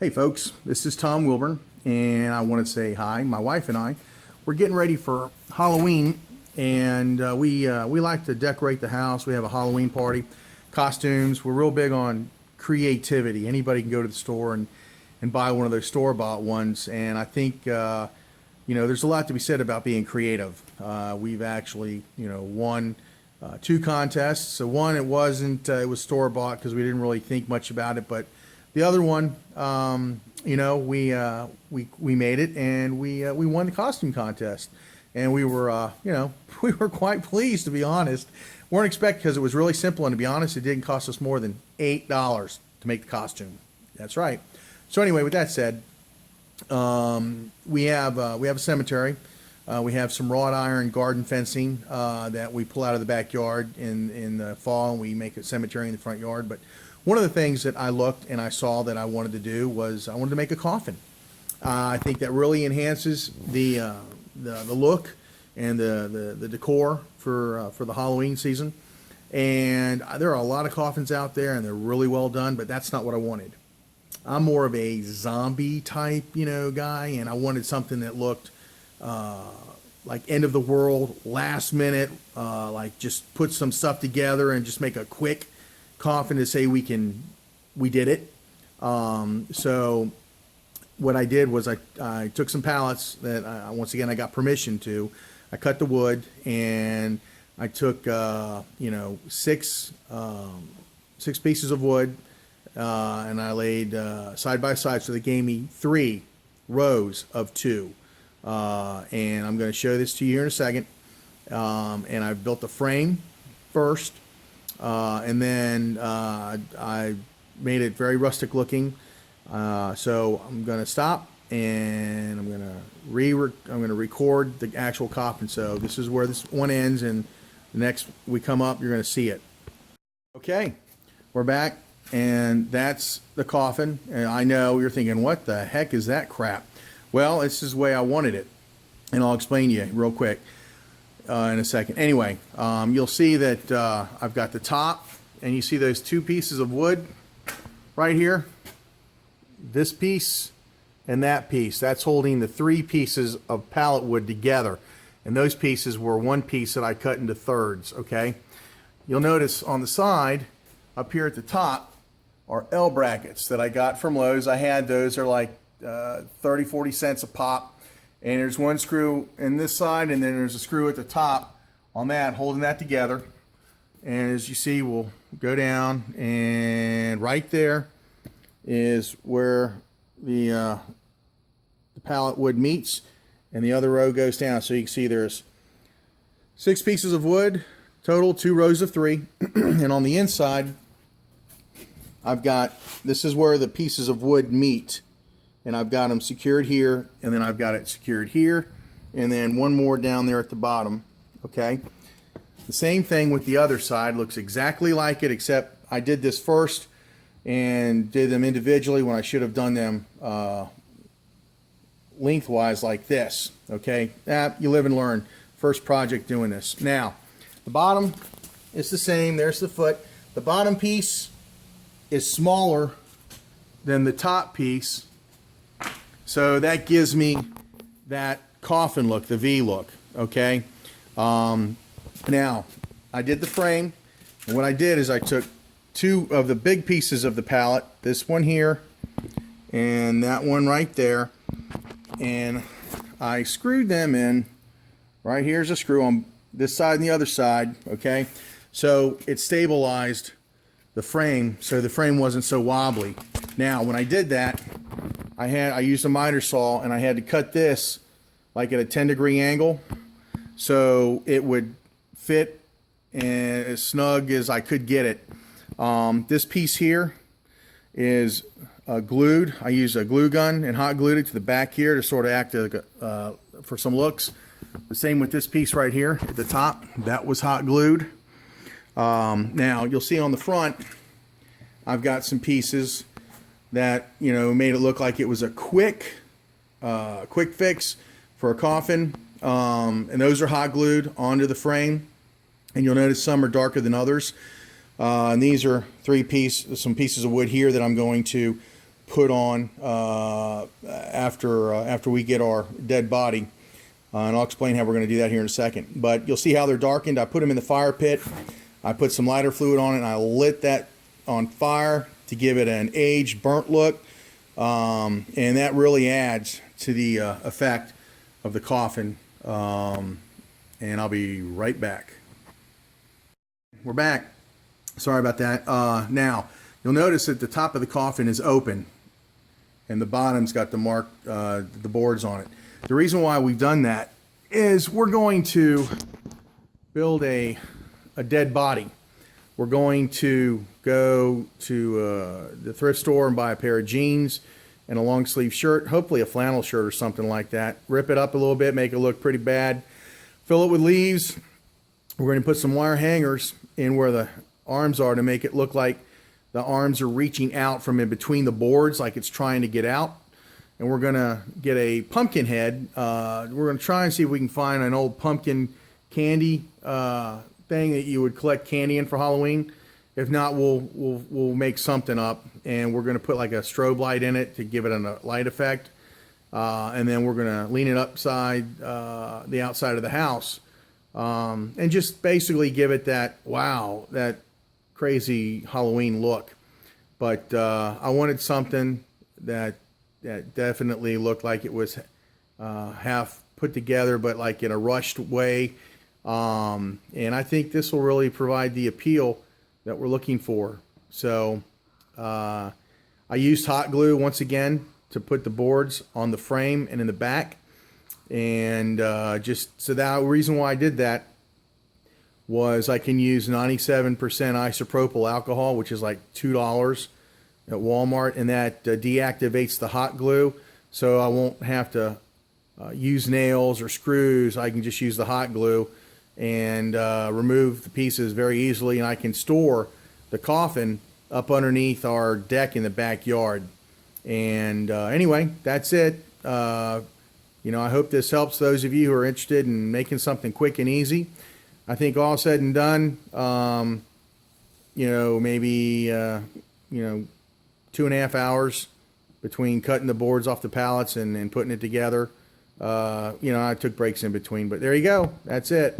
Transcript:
Hey folks, this is Tom Wilburn, and I want to say hi. My wife and I, we're getting ready for Halloween, and we like to decorate the house. We have a Halloween party, costumes. We're real big on creativity. Anybody can go to the store and buy one of those store-bought ones, and I think there's a lot to be said about being creative. We've actually won two contests. So one, it it was store-bought because we didn't really think much about it, but the other one, we made it, and we won the costume contest, and we were we were quite pleased, to be honest. Weren't expecting, because it was really simple, and to be honest, it didn't cost us more than $8 to make the costume. That's right. So anyway, with that said, we have a cemetery. We have some wrought iron garden fencing that we pull out of the backyard in the fall, and we make a cemetery in the front yard. But one of the things that I looked and I saw that I wanted to do was I wanted to make a coffin. I think that really enhances the look and the decor for the Halloween season. And there are a lot of coffins out there, and they're really well done, but that's not what I wanted. I'm more of a zombie type, guy, and I wanted something that looked like end of the world, last minute, like just put some stuff together and just make a quick coffin to say we did it. So what I did was I took some pallets that once again I got permission to. I cut the wood, and I took six pieces of wood, and I laid side by side, so they gave me 3 rows of 2. And I'm going to show this to you here in a second. And I built the frame first. And then I made it very rustic looking. So I'm going to stop, and I'm going to record the actual coffin. So this is where this one ends, and the next we come up, you're going to see it. Okay, we're back, and that's the coffin. And I know you're thinking, what the heck is that crap? Well, this is the way I wanted it, and I'll explain to you real quick. In a second. Anyway, you'll see that I've got the top, and you see those 2 pieces of wood right here. This piece and that piece. That's holding the 3 pieces of pallet wood together. And those pieces were one piece that I cut into thirds, okay? You'll notice on the side, up here at the top, are L brackets that I got from Lowe's. I had those. They're like 30, 40 cents a pop. And there's one screw in this side, and then there's a screw at the top on that, holding that together. And as you see, we'll go down, and right there is where the pallet wood meets, and the other row goes down. So you can see there's 6 pieces of wood, total 2 rows of 3. And on the inside, this is where the pieces of wood meet. And I've got them secured here, and then I've got it secured here, and then one more down there at the bottom, okay? The same thing with the other side. Looks exactly like it, except I did this first and did them individually when I should have done them lengthwise like this, okay? You live and learn. First project doing this. Now, the bottom is the same. There's the foot. The bottom piece is smaller than the top piece, so that gives me that coffin look, the V look, okay? Now, I did the frame, and what I did is I took 2 of the big pieces of the pallet, this one here, and that one right there, and I screwed them in. Right here's a screw on this side and the other side, okay? So it stabilized the frame, so the frame wasn't so wobbly. Now, when I did that, I used a miter saw, and I had to cut this like at a 10-degree angle so it would fit and as snug as I could get it. This piece here is glued. I used a glue gun and hot glued it to the back here to sort of act for some looks. The same with this piece right here at the top. That was hot glued. Now you'll see on the front I've got some pieces that made it look like it was a quick fix for a coffin, and those are hot glued onto the frame, and you'll notice some are darker than others, and these are some pieces of wood here that I'm going to put on after we get our dead body. And I'll explain how we're going to do that here in a second. But you'll see how they're darkened. I put them in the fire pit. I put some lighter fluid on it, and I lit that on fire to give it an aged, burnt look. And that really adds to the effect of the coffin. And I'll be right back. We're back. Sorry about that. Now, you'll notice that the top of the coffin is open, and the bottom's got the boards on it. The reason why we've done that is we're going to build a dead body. We're going to go to the thrift store and buy a pair of jeans and a long sleeve shirt, hopefully a flannel shirt or something like that. Rip it up a little bit, make it look pretty bad. Fill it with leaves. We're going to put some wire hangers in where the arms are to make it look like the arms are reaching out from in between the boards, like it's trying to get out. And we're going to get a pumpkin head. We're going to try and see if we can find an old pumpkin candy thing that you would collect candy in for Halloween. If not, we'll make something up, and we're going to put like a strobe light in it to give it a light effect. And then we're going to lean it upside the outside of the house, and just basically give it that crazy Halloween look. But I wanted something that definitely looked like it was half put together, but like in a rushed way. And I think this will really provide the appeal that we're looking for. So I used hot glue once again to put the boards on the frame and in the back. And just so that reason why I did that was I can use 97% isopropyl alcohol, which is like $2 at Walmart, and that deactivates the hot glue, so I won't have to use nails or screws. I can just use the hot glue and remove the pieces very easily, and I can store the coffin up underneath our deck in the backyard. And anyway, that's it. I hope this helps those of you who are interested in making something quick and easy. I think all said and done, maybe 2.5 hours between cutting the boards off the pallets and putting it together. I took breaks in between, but there you go. That's it.